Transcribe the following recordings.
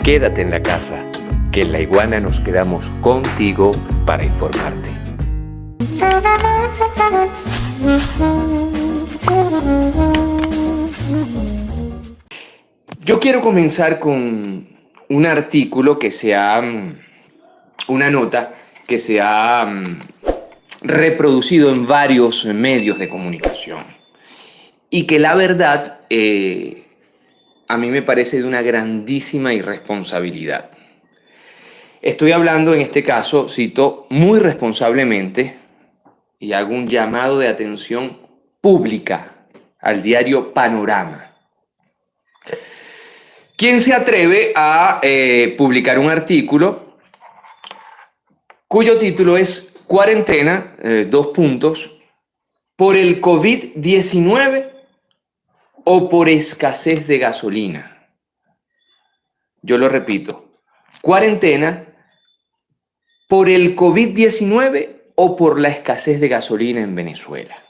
Quédate en la casa, que en La Iguana nos quedamos contigo para informarte. Yo quiero comenzar con un artículo una nota que se ha reproducido en varios medios de comunicación y que la verdad a mí me parece de una grandísima irresponsabilidad. Estoy hablando en este caso, cito muy responsablemente y hago un llamado de atención pública al diario Panorama. ¿Quién se atreve a publicar un artículo cuyo título es Cuarentena, por el COVID-19 o por escasez de gasolina? Yo lo repito, cuarentena por el COVID-19 o por la escasez de gasolina en Venezuela.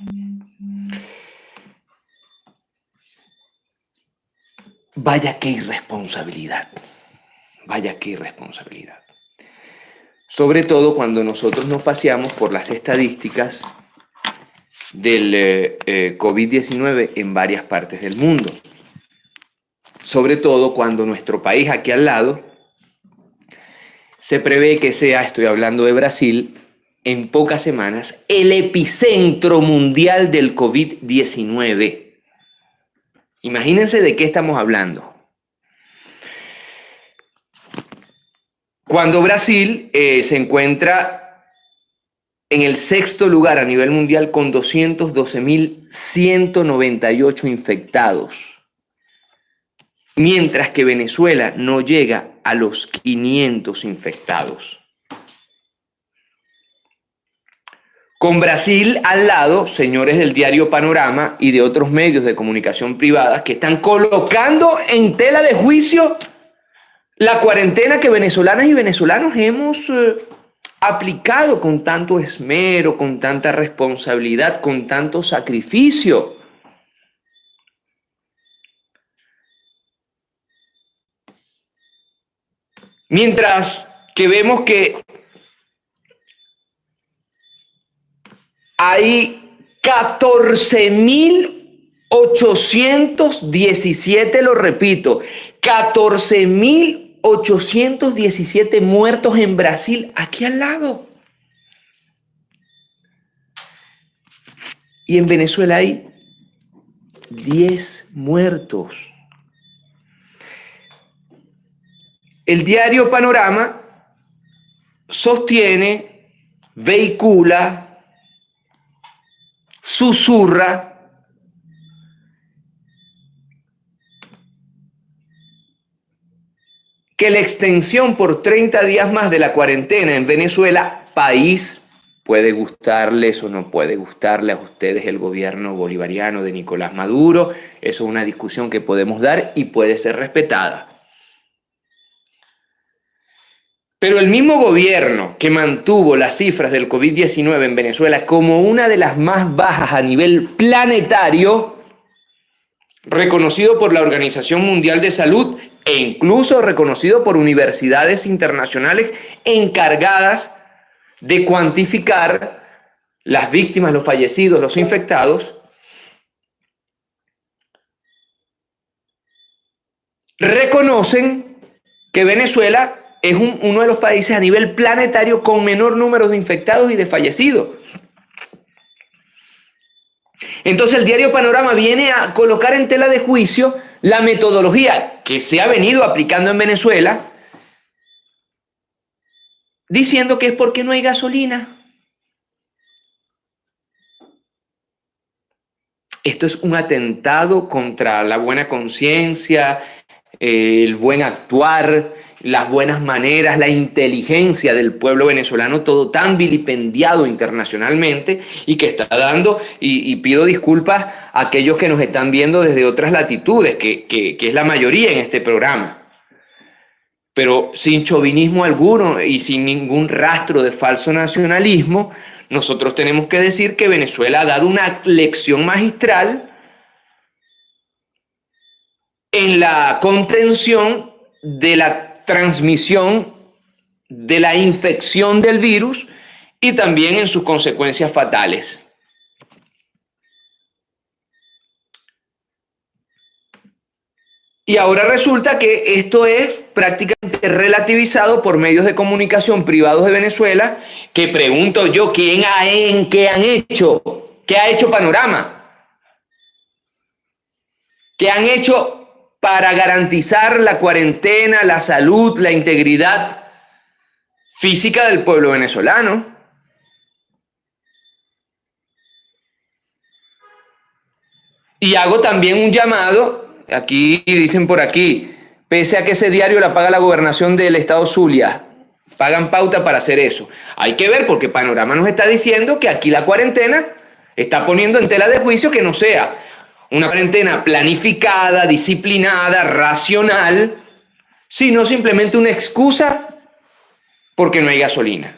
Vaya qué irresponsabilidad, vaya qué irresponsabilidad. Sobre todo cuando nosotros nos paseamos por las estadísticas del COVID-19 en varias partes del mundo. Sobre todo cuando nuestro país aquí al lado se prevé que sea, estoy hablando de Brasil, en pocas semanas el epicentro mundial del COVID-19. Imagínense de qué estamos hablando. Cuando Brasil se encuentra en el 6º lugar a nivel mundial con 212.198 infectados, mientras que Venezuela no llega a los 500 infectados. Con Brasil al lado, señores del diario Panorama y de otros medios de comunicación privadas que están colocando en tela de juicio la cuarentena que venezolanas y venezolanos hemos aplicado con tanto esmero, con tanta responsabilidad, con tanto sacrificio. Mientras que vemos que hay 14.817, lo repito, 14.817 muertos en Brasil, aquí al lado. Y en Venezuela hay 10 muertos. El diario Panorama sostiene, vehicula, susurra que la extensión por 30 días más de la cuarentena en Venezuela, país, puede gustarles o no puede gustarle a ustedes el gobierno bolivariano de Nicolás Maduro, eso es una discusión que podemos dar y puede ser respetada. Pero el mismo gobierno que mantuvo las cifras del COVID-19 en Venezuela como una de las más bajas a nivel planetario, reconocido por la Organización Mundial de Salud e incluso reconocido por universidades internacionales encargadas de cuantificar las víctimas, los fallecidos, los infectados, reconocen que Venezuela es uno de los países a nivel planetario con menor número de infectados y de fallecidos. Entonces el diario Panorama viene a colocar en tela de juicio la metodología que se ha venido aplicando en Venezuela, diciendo que es porque no hay gasolina. Esto es un atentado contra la buena conciencia, el buen actuar, las buenas maneras, la inteligencia del pueblo venezolano, todo tan vilipendiado internacionalmente y que está dando, y pido disculpas a aquellos que nos están viendo desde otras latitudes, que es la mayoría en este programa. Pero sin chauvinismo alguno y sin ningún rastro de falso nacionalismo, nosotros tenemos que decir que Venezuela ha dado una lección magistral en la contención de la transmisión de la infección del virus y también en sus consecuencias fatales. Y ahora resulta que esto es prácticamente relativizado por medios de comunicación privados de Venezuela, que pregunto yo, ¿qué han hecho? ¿Qué ha hecho Panorama? ¿Qué han hecho para garantizar la cuarentena, la salud, la integridad física del pueblo venezolano? Y hago también un llamado, aquí dicen por aquí, pese a que ese diario la paga la gobernación del estado Zulia, pagan pauta para hacer eso. Hay que ver porque Panorama nos está diciendo que aquí la cuarentena está poniendo en tela de juicio que no sea una cuarentena planificada, disciplinada, racional, sino simplemente una excusa porque no hay gasolina.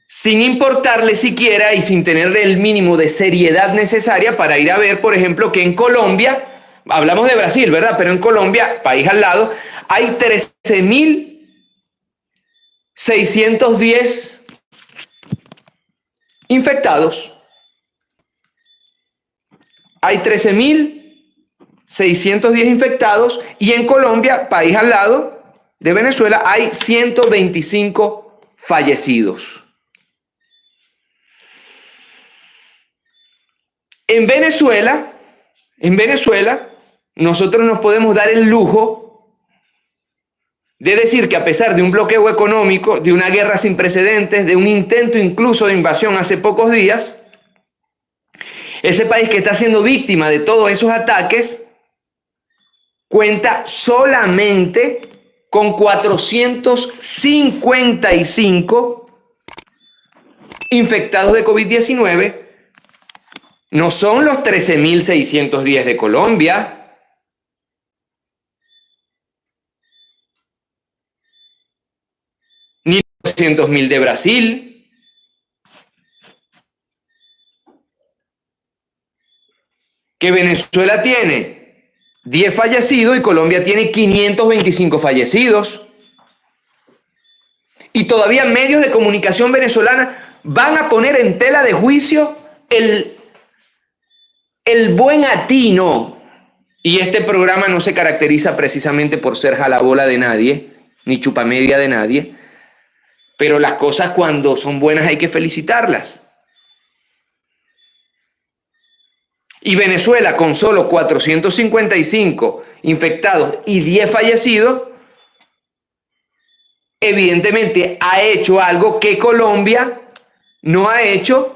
Sin importarle siquiera y sin tener el mínimo de seriedad necesaria para ir a ver, por ejemplo, que en Colombia, hablamos de Brasil, ¿verdad? Pero en Colombia, país al lado, hay 13.610 infectados. Hay 13.610 infectados y en Colombia, país al lado de Venezuela, hay 125 fallecidos. En Venezuela, nosotros nos podemos dar el lujo de decir que a pesar de un bloqueo económico, de una guerra sin precedentes, de un intento incluso de invasión hace pocos días, ese país que está siendo víctima de todos esos ataques cuenta solamente con 455 infectados de COVID-19. No son los 13.610 de Colombia, ni los 200.000 de Brasil, que Venezuela tiene 10 fallecidos y Colombia tiene 525 fallecidos. Y todavía medios de comunicación venezolana van a poner en tela de juicio el buen atino, y este programa no se caracteriza precisamente por ser jalabola de nadie, ni chupamedia de nadie, pero las cosas cuando son buenas hay que felicitarlas. Y Venezuela, con solo 455 infectados y 10 fallecidos, evidentemente ha hecho algo que Colombia no ha hecho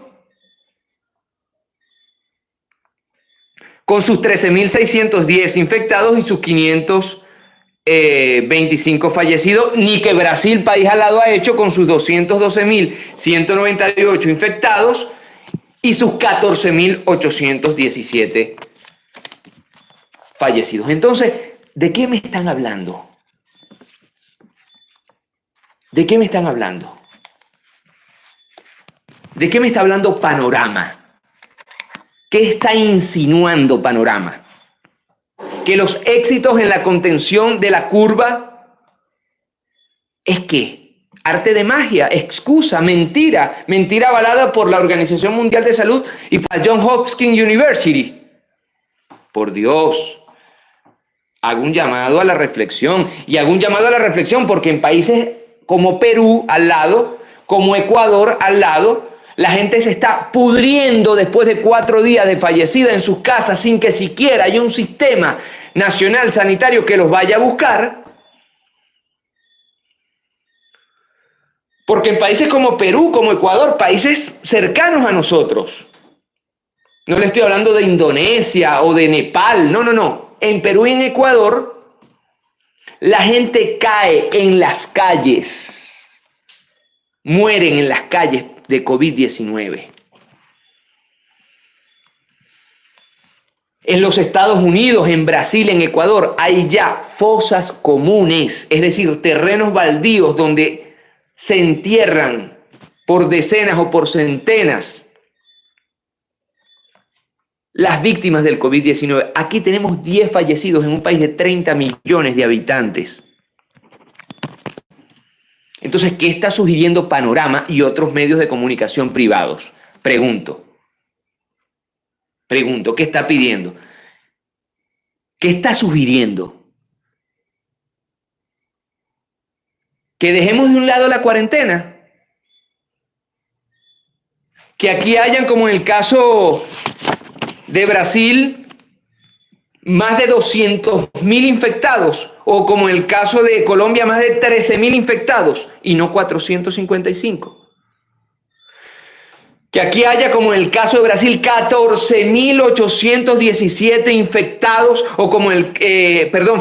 con sus 13.610 infectados y sus 525 fallecidos, ni que Brasil, país al lado, ha hecho con sus 212.198 infectados y sus 14.817 fallecidos. Entonces, ¿de qué me están hablando? ¿De qué me están hablando? ¿De qué me está hablando Panorama? ¿Qué está insinuando Panorama? Que los éxitos en la contención de la curva es ¿qué? Arte de magia, excusa, mentira avalada por la Organización Mundial de Salud y por la Johns Hopkins University. Por Dios, hago un llamado a la reflexión, y hago un llamado a la reflexión porque en países como Perú al lado, como Ecuador al lado, la gente se está pudriendo después de 4 días de fallecida en sus casas sin que siquiera haya un sistema nacional sanitario que los vaya a buscar. Porque en países como Perú, como Ecuador, países cercanos a nosotros, no le estoy hablando de Indonesia o de Nepal, no. En Perú y en Ecuador, la gente cae en las calles, mueren en las calles de COVID-19. En los Estados Unidos, en Brasil, en Ecuador, hay ya fosas comunes, es decir, terrenos baldíos donde se entierran por decenas o por centenas las víctimas del COVID-19. Aquí tenemos 10 fallecidos en un país de 30 millones de habitantes. Entonces, ¿qué está sugiriendo Panorama y otros medios de comunicación privados? Pregunto, ¿qué está pidiendo? ¿Qué está sugiriendo? ¿Que dejemos de un lado la cuarentena? ¿Que aquí hayan, como en el caso de Brasil, más de 200.000 infectados? ¿O como en el caso de Colombia, más de 13.000 infectados y no 455? Que aquí haya, como en el caso de Brasil, 14.817 infectados, o como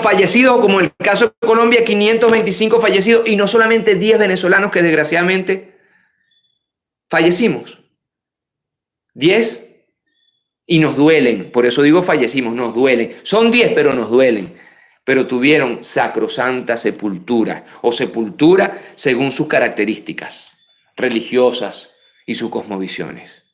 fallecidos, o como en el caso de Colombia, 525 fallecidos, y no solamente 10 venezolanos que desgraciadamente fallecimos. 10 y nos duelen, por eso digo fallecimos, nos duelen. Son 10, pero nos duelen. Pero tuvieron sacrosanta sepultura, o sepultura según sus características religiosas y sus cosmovisiones.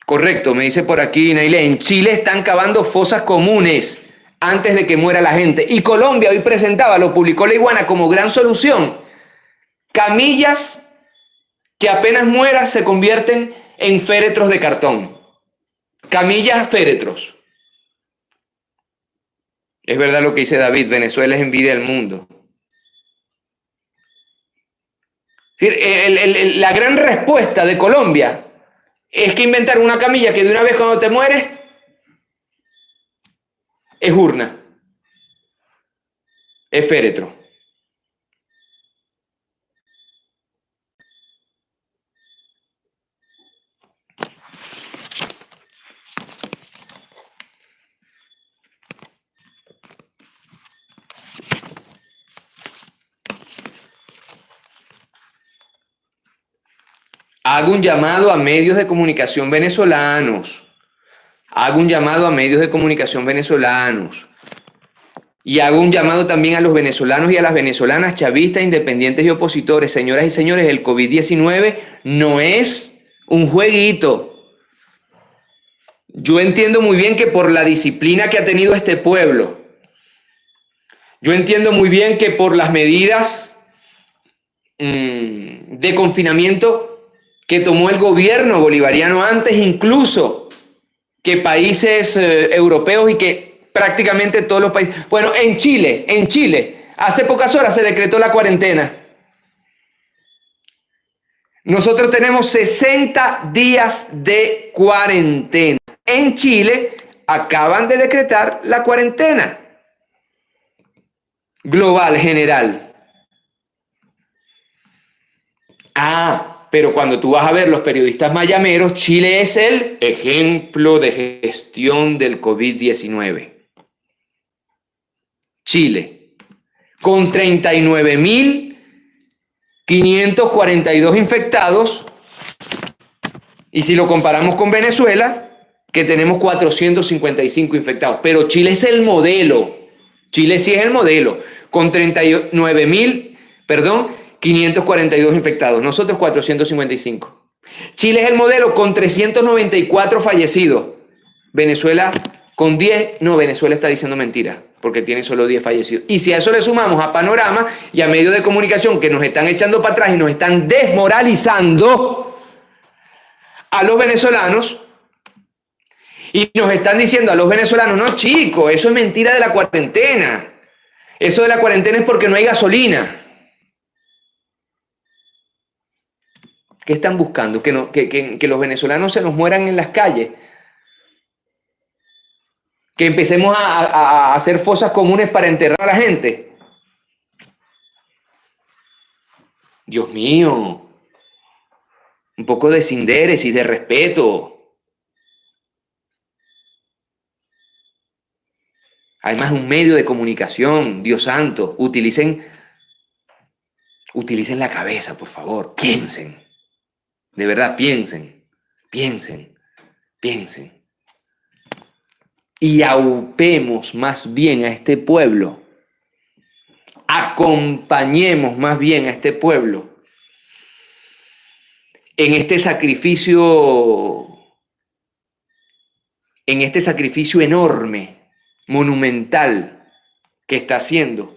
Correcto, me dice por aquí Nailé, en Chile están cavando fosas comunes antes de que muera la gente. Y Colombia hoy presentaba, lo publicó La Iguana como gran solución, camillas que apenas mueras se convierten en féretros de cartón. Camillas, féretros. Es verdad lo que dice David, Venezuela es envidia del mundo. La gran respuesta de Colombia es que inventar una camilla que de una vez cuando te mueres es urna, es féretro. Hago un llamado a medios de comunicación venezolanos. Y hago un llamado también a los venezolanos y a las venezolanas, chavistas, independientes y opositores. Señoras y señores, el COVID-19 no es un jueguito. Yo entiendo muy bien que por la disciplina que ha tenido este pueblo, yo entiendo muy bien que por las medidas de confinamiento que tomó el gobierno bolivariano antes incluso que países europeos y que prácticamente todos los países. Bueno, en Chile, hace pocas horas se decretó la cuarentena. Nosotros tenemos 60 días de cuarentena. En Chile acaban de decretar la cuarentena global, general. Pero cuando tú vas a ver los periodistas mayameros, Chile es el ejemplo de gestión del COVID-19. Chile, con 39.542 infectados, y si lo comparamos con Venezuela, que tenemos 455 infectados. Pero Chile es el modelo. Chile sí es el modelo, con 542 infectados, nosotros 455. Chile es el modelo con 394 fallecidos. Venezuela con 10, Venezuela está diciendo mentira, porque tiene solo 10 fallecidos. Y si a eso le sumamos a Panorama y a medios de comunicación que nos están echando para atrás y nos están desmoralizando a los venezolanos, y nos están diciendo a los venezolanos, no chicos, eso es mentira de la cuarentena. Eso de la cuarentena es porque no hay gasolina. ¿Qué están buscando? Que los venezolanos se nos mueran en las calles. Que empecemos a hacer fosas comunes para enterrar a la gente. Dios mío. Un poco de sindéresis, de respeto. Además, un medio de comunicación, Dios santo, utilicen la cabeza, por favor, piensen. De verdad, piensen. Y aupemos más bien a este pueblo. Acompañemos más bien a este pueblo en este sacrificio, enorme, monumental que está haciendo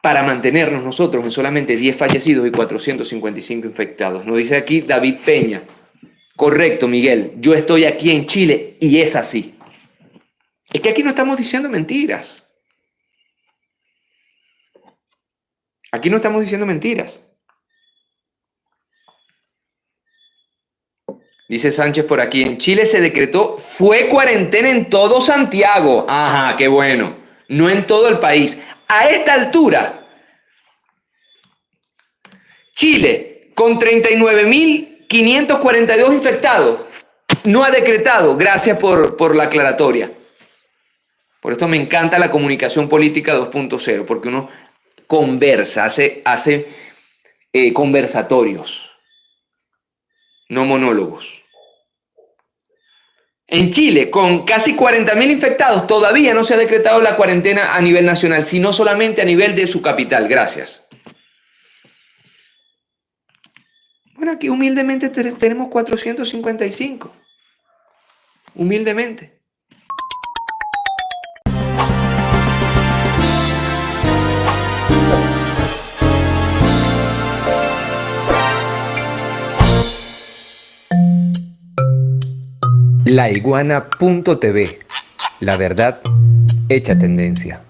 para mantenernos nosotros en solamente 10 fallecidos y 455 infectados. Nos dice aquí David Peña. Correcto, Miguel. Yo estoy aquí en Chile y es así. Es que aquí no estamos diciendo mentiras. Aquí no estamos diciendo mentiras. Dice Sánchez por aquí, en Chile se decretó, fue cuarentena en todo Santiago. Ajá, qué bueno. No en todo el país. A esta altura, Chile, con 39.542 infectados, no ha decretado, gracias por la aclaratoria. Por esto me encanta la comunicación política 2.0, porque uno conversa, hace conversatorios, no monólogos. En Chile, con casi 40.000 infectados, todavía no se ha decretado la cuarentena a nivel nacional, sino solamente a nivel de su capital. Gracias. Bueno, aquí humildemente tenemos 455. Humildemente. Laiguana.tv. La verdad hecha tendencia.